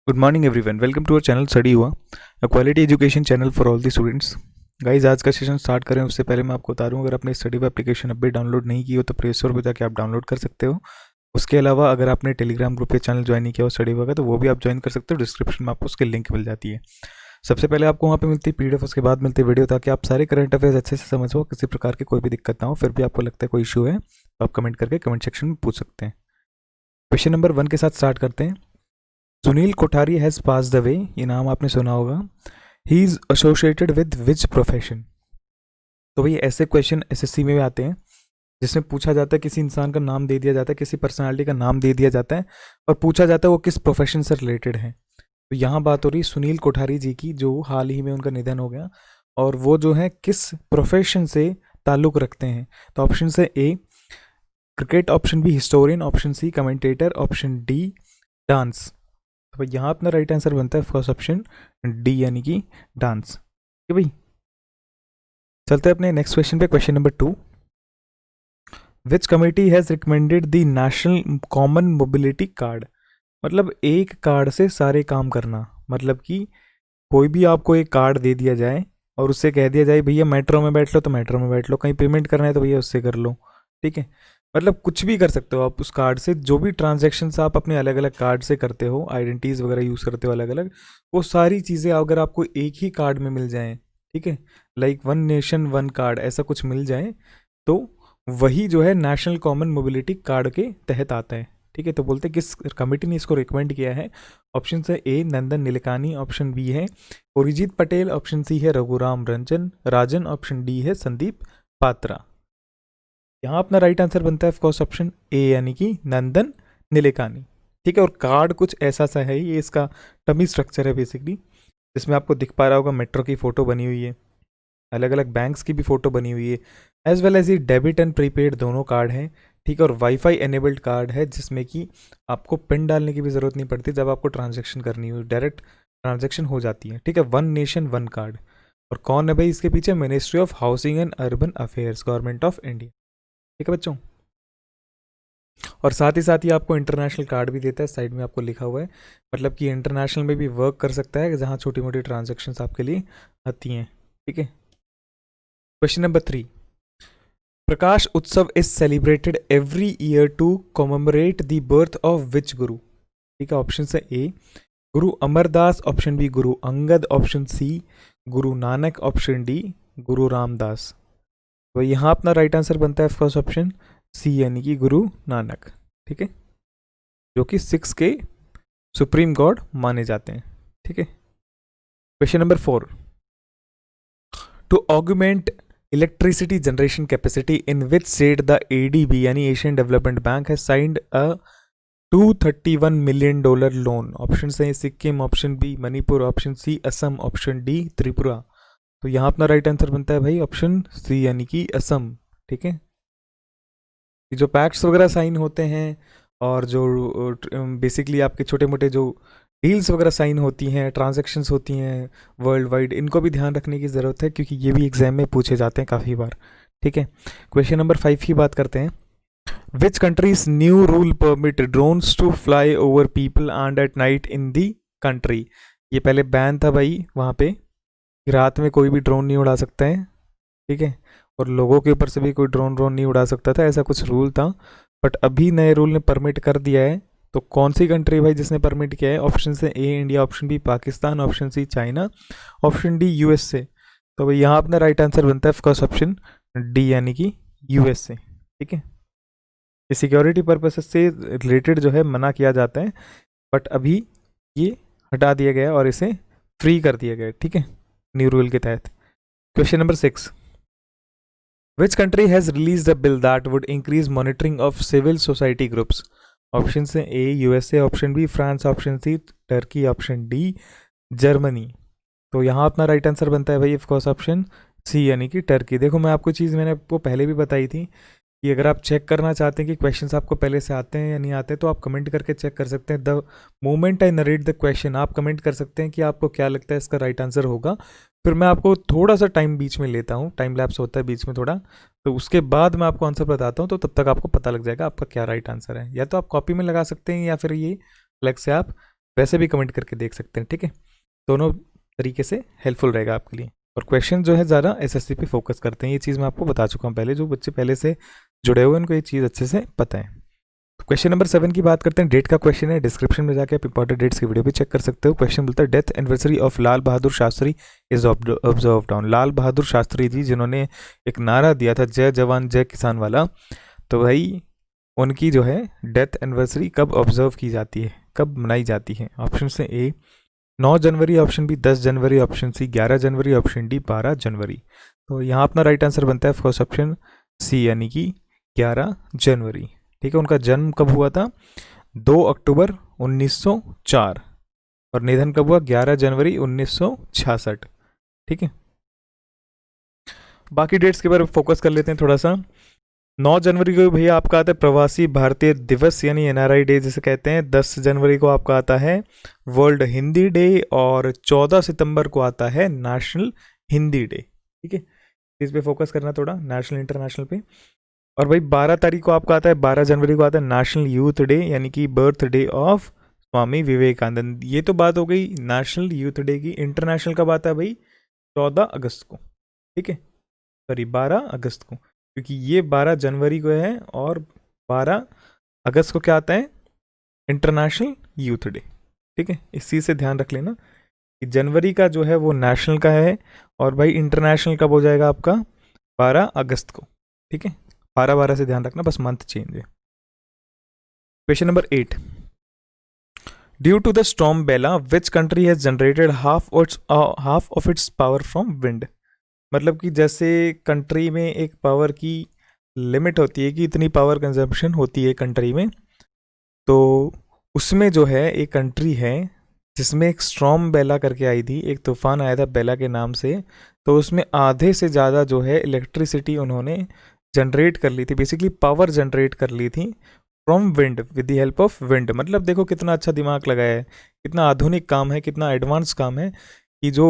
Good morning everyone, welcome to our channel study हुआ, a quality education channel for all the students. Guys, आज का session start करें उससे पहले मैं आपको बता दूं, अगर आपने स्टडी हुआ एप्लीकेशन अभी डाउनलोड नहीं की हो तो प्ले स्टोर पर जाकर आप डाउनलोड कर सकते हो। उसके अलावा अगर आपने टेलीग्राम ग्रुप या चैनल ज्वाइन नहीं किया हो स्टडी हुआ का, तो वो भी आप ज्वाइन कर सकते हो। डिस्क्रिप्शन में आपको उसकी लिंक मिल जाती है। सबसे पहले आपको वहाँ पे मिलती है पीडीएफ, उसके बाद मिलती है वीडियो, ताकि आप सारे करंट अफेयर्स अच्छे से समझ हो, किसी प्रकार की कोई भी दिक्कत ना हो। फिर भी आपको लगता है कोई इशू है तो आप कमेंट करके कमेंट सेक्शन में पूछ सकते हैं। क्वेश्चन नंबर 1 के साथ स्टार्ट करते हैं। Sunil Kothari has passed away, ये नाम आपने सुना होगा। He is associated with which profession. तो भाई ऐसे क्वेश्चन एसएससी में भी आते हैं जिसमें पूछा जाता है, किसी इंसान का नाम दे दिया जाता है, किसी पर्सनालिटी का नाम दे दिया जाता है और पूछा जाता है वो किस प्रोफेशन से रिलेटेड है। तो यहाँ बात हो रही सुनील कोठारी जी की, जो हाल ही में उनका निधन हो गया, और वो जो है किस प्रोफेशन से ताल्लुक़ रखते हैं। तो ऑप्शन है A cricket, option B historian, option C commentator, option D dance. तो यहाँ अपना राइट आंसर बनता है फर्स्ट ऑप्शन डी, यानी कि डांस। ठीक है भाई, चलते हैं अपने नेक्स्ट क्वेश्चन पे। Question number 2, which committee has recommended the national common mobility card. मतलब एक कार्ड से सारे काम करना, मतलब कि कोई भी आपको एक कार्ड दे दिया जाए और उससे कह दिया जाए भैया मेट्रो में बैठ लो तो मेट्रो में बैठ लो, कहीं पेमेंट करना है तो भैया उससे कर लो। ठीक है, मतलब कुछ भी कर सकते हो आप उस कार्ड से। जो भी ट्रांजैक्शंस आप अपने अलग अलग कार्ड से करते हो, आइडेंटिटीज़ वगैरह यूज़ करते हो अलग अलग, वो सारी चीज़ें अगर आपको एक ही कार्ड में मिल जाएं, ठीक है, like one nation one card, ऐसा कुछ मिल जाए, तो वही जो है नेशनल कॉमन मोबिलिटी कार्ड के तहत आता है। ठीक है, तो बोलते हैं किस कमेटी ने इसको रिकमेंड किया है। ऑप्शन है ए नंदन नीलेकानी, ऑप्शन बी है अरिजीत पटेल, ऑप्शन सी है रघुराम राजन, ऑप्शन डी है संदीप पात्रा। यहाँ अपना राइट आंसर बनता है ऑफकोर्स ऑप्शन ए, यानी कि नंदन नीलेकानी। ठीक है, और कार्ड कुछ ऐसा सा है, ये इसका टमी स्ट्रक्चर है बेसिकली, जिसमें आपको दिख पा रहा होगा मेट्रो की फ़ोटो बनी हुई है, अलग अलग बैंक्स की भी फ़ोटो बनी हुई है, एज वेल एज ये डेबिट एंड प्रीपेड दोनों कार्ड हैं। ठीक है, और वाईफाई एनेबल्ड कार्ड है, जिसमें कि आपको पिन डालने की भी ज़रूरत नहीं पड़ती जब आपको ट्रांजेक्शन करनी हो, डायरेक्ट ट्रांजेक्शन हो जाती है। ठीक है, वन नेशन वन कार्ड। और कौन है भाई इसके पीछे? Ministry of housing and urban affairs, government of India. ठीक है बच्चों, और साथ ही आपको इंटरनेशनल कार्ड भी देता है, साइड में आपको लिखा हुआ है, मतलब कि इंटरनेशनल में भी वर्क कर सकता है जहाँ छोटी मोटी ट्रांजेक्शन्स आपके लिए आती हैं। ठीक है, question number 3, Prakash Utsav is celebrated every year to commemorate the birth of which Guru. ठीक है, ऑप्शन है ए गुरु Amar Das, option B Guru Angad, option C Guru Nanak, option D गुरु रामदास। तो यहाँ अपना राइट आंसर बनता है फर्स्ट ऑप्शन सी, यानी कि गुरु नानक। ठीक है, जो कि 6 के सुप्रीम गॉड माने जाते हैं। ठीक है, question number 4, to augment electricity generation capacity in which state the ADB यानी Asian development bank has signed a $231 million loan. Option है Sikkim, option B Manipur, option C Assam, option D Tripura. तो यहाँ अपना राइट आंसर बनता है भाई ऑप्शन सी, यानी कि असम। ठीक है, जो पैक्ट्स वगैरह साइन होते हैं और जो बेसिकली आपके छोटे मोटे जो डील्स वगैरह साइन होती हैं, ट्रांजैक्शंस होती हैं वर्ल्ड वाइड, इनको भी ध्यान रखने की ज़रूरत है, क्योंकि ये भी एग्जाम में पूछे जाते हैं काफ़ी बार। ठीक है, क्वेश्चन नंबर 5 की बात करते हैं। Which countries new rule permit drones to fly over people and at night in the country. ये पहले बैन था भाई वहाँ पे, रात में कोई भी ड्रोन नहीं उड़ा सकता है। ठीक है, और लोगों के ऊपर से भी कोई ड्रोन नहीं उड़ा सकता था, ऐसा कुछ रूल था। बट अभी नए रूल ने परमिट कर दिया है। तो कौन सी कंट्री भाई जिसने परमिट किया है? ऑप्शन से A India, option B Pakistan, option C China, option D USA. तो भाई यहाँ अपना राइट आंसर बनता है फर्स्ट ऑप्शन डी, यानी कि यूएसए। ठीक है, सिक्योरिटी पर्पस से रिलेटेड जो है मना किया जाता है, बट अभी ये हटा दिया गया और इसे फ्री कर दिया गया। ठीक है, न्यू रूल के तहत। Question number 6, which country has release the bill that would increase monitoring of civil society groups. Option से A USA, option B France, option C Turkey, option D Germany. तो यहाँ अपना राइट आंसर बनता है भाई of course option C, यानी कि Turkey. देखो, मैं आपको चीज़ मैंने आपको पहले भी बताई थी कि अगर आप चेक करना चाहते हैं कि क्वेश्चंस आपको पहले से आते हैं या नहीं आते, तो आप कमेंट करके चेक कर सकते हैं। The moment I narrate the question, आप कमेंट कर सकते हैं कि आपको क्या लगता है इसका राइट आंसर होगा। फिर मैं आपको थोड़ा सा टाइम बीच में लेता हूँ, टाइम लैप्स होता है बीच में थोड़ा, तो उसके बाद मैं आपको आंसर बताता हूँ, तो तब तक आपको पता लग जाएगा आपका क्या राइट आंसर है। या तो आप कॉपी में लगा सकते हैं, या फिर ये अलग से आप वैसे भी कमेंट करके देख सकते हैं, ठीक है। दोनों तरीके से हेल्पफुल रहेगा आपके लिए। और क्वेश्चन जो है ज़्यादा एसएससी पे फोकस करते हैं, ये चीज़ मैं आपको बता चुका हूँ पहले। जो बच्चे पहले से जुड़े हुए हैं उनको ये चीज़ अच्छे से पता है। तो क्वेश्चन नंबर 7 की बात करते हैं। डेट का क्वेश्चन है, डिस्क्रिप्शन में जाके आप इंपॉर्टेंट डेट्स की वीडियो भी चेक कर सकते हो। क्वेश्चन बोलता है death anniversary of Lal Bahadur Shastri is observed on. Lal Bahadur Shastri ji जिन्होंने एक नारा दिया था जय जवान जय किसान वाला, तो भाई उनकी जो है डेथ एनिवर्सरी कब ऑब्जर्व की जाती है, कब मनाई जाती है? ऑप्शन से ए 9 जनवरी, ऑप्शन बी 10 जनवरी, ऑप्शन सी 11 जनवरी, ऑप्शन डी 12 जनवरी। तो यहाँ अपना राइट आंसर बनता है फर्स्ट ऑप्शन सी, यानी कि 11 जनवरी। ठीक है, उनका जन्म कब हुआ था? 2 अक्टूबर 1904 और निधन कब हुआ? 11 जनवरी 1966। ठीक है, बाकी डेट्स के बारे में फोकस कर लेते हैं थोड़ा सा। 9 जनवरी को भैया आपका आता है प्रवासी भारतीय दिवस यानी एनआरआई डे जिसे कहते हैं। 10 जनवरी को आपका आता है वर्ल्ड हिंदी डे और 14 सितंबर को आता है नेशनल हिंदी डे। ठीक है, इस पे फोकस करना थोड़ा, नेशनल इंटरनेशनल पे। और भाई 12 तारीख को आपका आता है, 12 जनवरी को आता है नेशनल यूथ डे यानी कि birth day of Swami Vivekananda. ये तो बात हो गई नेशनल यूथ डे की। इंटरनेशनल कब आता है भाई? 14 अगस्त को। ठीक है, सॉरी 12 अगस्त को, क्योंकि ये 12 जनवरी को है और 12 अगस्त को क्या आता है? International youth day. ठीक है, इस चीज़ से ध्यान रख लेना कि जनवरी का जो है वो नेशनल का है और भाई इंटरनेशनल कब हो जाएगा आपका? 12 अगस्त को। ठीक है, 12 से ध्यान रखना, बस मंथ चेंज है। Question number 8, due to the storm Bella which country has generated half of its power from wind. मतलब कि जैसे कंट्री में एक पावर की लिमिट होती है कि इतनी पावर कंजम्पशन होती है कंट्री में, तो उसमें जो है एक कंट्री है जिसमें एक स्टॉर्म बेला करके आई थी, एक तूफान आया था बेला के नाम से, तो उसमें आधे से ज़्यादा जो है इलेक्ट्रिसिटी उन्होंने जनरेट कर ली थी, बेसिकली पावर जनरेट कर ली थी from wind, with the help of wind. मतलब देखो कितना अच्छा दिमाग लगाया है, कितना आधुनिक काम है, कितना एडवांस काम है कि जो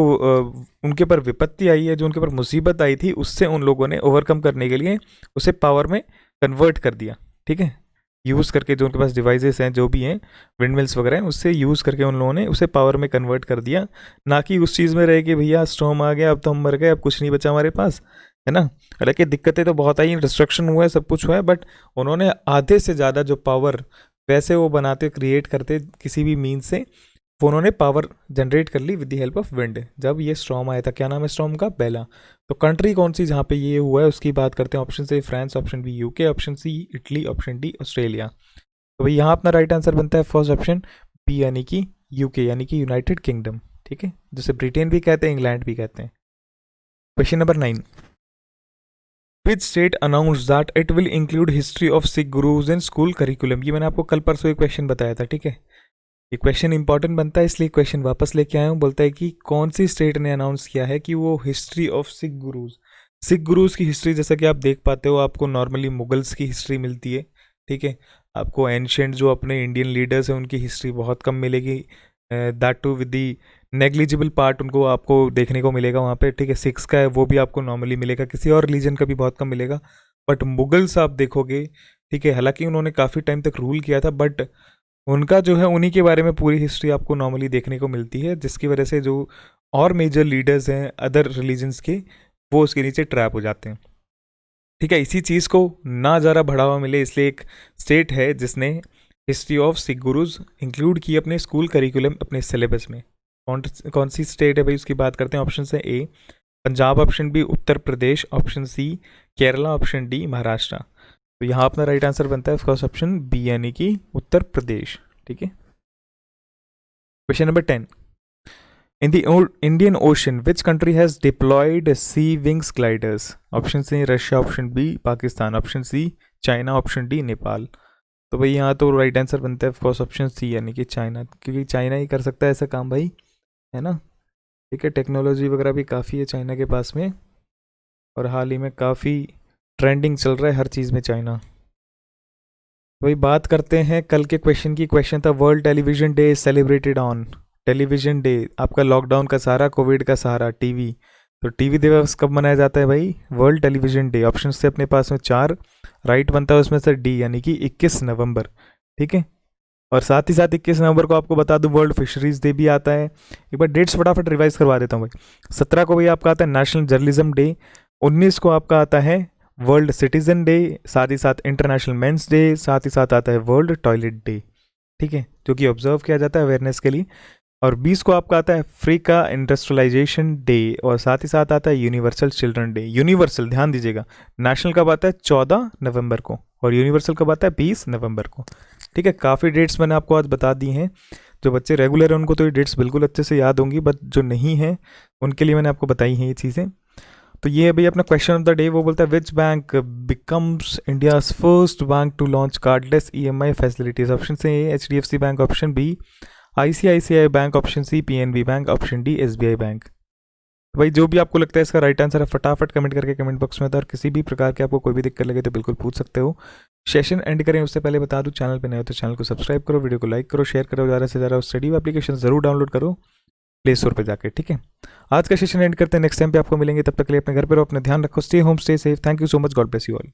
उनके ऊपर विपत्ति आई है, जो उनके ऊपर मुसीबत आई थी, उससे उन लोगों ने ओवरकम करने के लिए उसे पावर में कन्वर्ट कर दिया। ठीक है, यूज़ करके जो उनके पास डिवाइसेस हैं, जो भी हैं विंड मिल्स वगैरह हैं, उससे यूज़ करके उन लोगों ने उसे पावर में कन्वर्ट कर दिया। ना कि उस चीज़ में रहे कि भैया स्टॉर्म आ गया अब तो हम मर गए, अब कुछ नहीं बचा हमारे पास, है ना। हालांकि दिक्कतें तो बहुत आई, डिस्ट्रक्शन हुआ है, सब कुछ हुआ है, बट उन्होंने आधे से ज़्यादा जो पावर वैसे वो बनाते क्रिएट करते किसी भी मीन्स से, वो उन्होंने पावर जनरेट कर ली with the help of wind जब ये स्टॉर्म आया था। क्या नाम है स्टॉर्म का? बेला। तो कंट्री कौन सी जहाँ पे ये हुआ है उसकी बात करते हैं। ऑप्शन से France, option B UK, option C Italy, option D Australia. तो भाई यहाँ अपना राइट आंसर बनता है फर्स्ट ऑप्शन बी, यानी कि यूके, यानी कि यूनाइटेड किंगडम। ठीक है, जिसे ब्रिटेन भी कहते हैं, इंग्लैंड भी कहते हैं। Question number 9, which state announce that it will include history of Sikh gurus in school curriculum. ये मैंने आपको कल परसों एक क्वेश्चन बताया था। ठीक है, ये क्वेश्चन इंपॉर्टेंट बनता है, इसलिए क्वेश्चन वापस लेके आया हूँ। बोलता है कि कौन सी स्टेट ने अनाउंस किया है कि वो हिस्ट्री ऑफ सिख गुरुज की हिस्ट्री, जैसा कि आप देख पाते हो, आपको नॉर्मली मुगल्स की हिस्ट्री मिलती है। ठीक है, आपको एंशियंट जो अपने इंडियन लीडर्स हैं उनकी हिस्ट्री बहुत कम मिलेगी, that too with the negligible part उनको आपको देखने को मिलेगा वहाँ पे। ठीक है, सिक्स का है वो भी आपको नॉर्मली मिलेगा, किसी और रिलीजन का भी बहुत कम मिलेगा। बट मुगल्स आप देखोगे, ठीक है, हालांकि उन्होंने काफ़ी टाइम तक रूल किया था, बट उनका जो है उन्हीं के बारे में पूरी हिस्ट्री आपको नॉर्मली देखने को मिलती है, जिसकी वजह से जो और मेजर लीडर्स हैं अदर रिलीजन्स के, वो उसके नीचे ट्रैप हो जाते हैं। ठीक है, इसी चीज़ को ना ज़्यादा बढ़ावा मिले इसलिए एक स्टेट है जिसने history of Sikh gurus include की अपने स्कूल करिकुलम, अपने सिलेबस में। कौन सी स्टेट है भाई, उसकी बात करते हैं। ऑप्शन है A Punjab, option B Uttar Pradesh, option C Kerala, option D Maharashtra. तो यहाँ अपना राइट आंसर बनता है फर्स्ट ऑप्शन बी, यानी कि उत्तर प्रदेश। ठीक है, question number 10, in the Indian Ocean which country has deployed sea wings gliders. Option C Russia, option B Pakistan, option C China, option D Nepal. तो भाई यहाँ तो राइट आंसर बनता है फर्स्ट ऑप्शन सी, यानी कि चाइना, क्योंकि चाइना ही कर सकता है ऐसा काम भाई, है ना। ठीक है, टेक्नोलॉजी वगैरह भी काफ़ी है चाइना के पास में, और हाल ही में काफ़ी ट्रेंडिंग चल रहा है हर चीज़ में चाइना। वही बात करते हैं कल के क्वेश्चन की। क्वेश्चन था world television day celebrated on. Television day आपका लॉकडाउन का सहारा, कोविड का सहारा टीवी, तो टीवी दिवस कब मनाया जाता है भाई? World television day. ऑप्शन से अपने पास में 4 राइट बनता है उसमें से डी, यानी कि 21 नवंबर। ठीक है, और साथ ही साथ 21 नवंबर को आपको बता दूं वर्ल्ड फिशरीज डे भी आता है। एक बार डेट्स फटाफट रिवाइज करवा देता हूँ भाई। 17 को भाई आपका आता है नेशनल जर्नलिज्म डे। 19 को आपका आता है वर्ल्ड सिटीजन डे, साथ ही साथ इंटरनेशनल मेंस डे, साथ ही साथ आता है वर्ल्ड टॉयलेट डे, ठीक है, जो कि ऑब्जर्व किया जाता है अवेयरनेस के लिए। और 20 को आपका आता है अफ्रीका इंडस्ट्रियलाइजेशन डे, और साथ ही साथ आता है यूनिवर्सल चिल्ड्रन डे। यूनिवर्सल ध्यान दीजिएगा, नेशनल कब आता है 14 नवंबर को, और यूनिवर्सल कब आता है 20 नवंबर को, ठीक है। काफ़ी डेट्स मैंने आपको आज बता दी हैं। जो बच्चे रेगुलर हैं उनको तो ये डेट्स बिल्कुल अच्छे से याद होंगी, बट जो नहीं हैं उनके लिए मैंने आपको बताई हैं ये चीज़ें। तो ये अभी अपना क्वेश्चन ऑफ द डे, वो बोलता है which bank becomes India's first bank to launch cardless EMI facilities. Option A HDFC bank, option B ICICI bank, option C PNB bank, option D SBI bank. तो भाई जो भी आपको लगता है इसका राइट आंसर है फटाफट कमेंट करके कमेंट बॉक्स में था, और किसी भी प्रकार के आपको कोई भी दिक्कत लगे तो बिल्कुल पूछ सकते हो। सेशन एंड करें उससे पहले बता दूं, चैनल पे नए हो तो चैनल को सब्सक्राइब करो, वीडियो को लाइक करो, शेयर करो, ज़्यादा से ज़्यादा स्टडी एप्लीकेशन जरूर डाउनलोड करो प्ले स्टोर पर जाकर, ठीक है। आज का सेशन एंड करते हैं, नेक्स्ट टाइम पे आपको मिलेंगे, तब तक के लिए अपने घर पर रहो, अपना ध्यान रखो, stay home stay safe, thank you so much, God bless you all.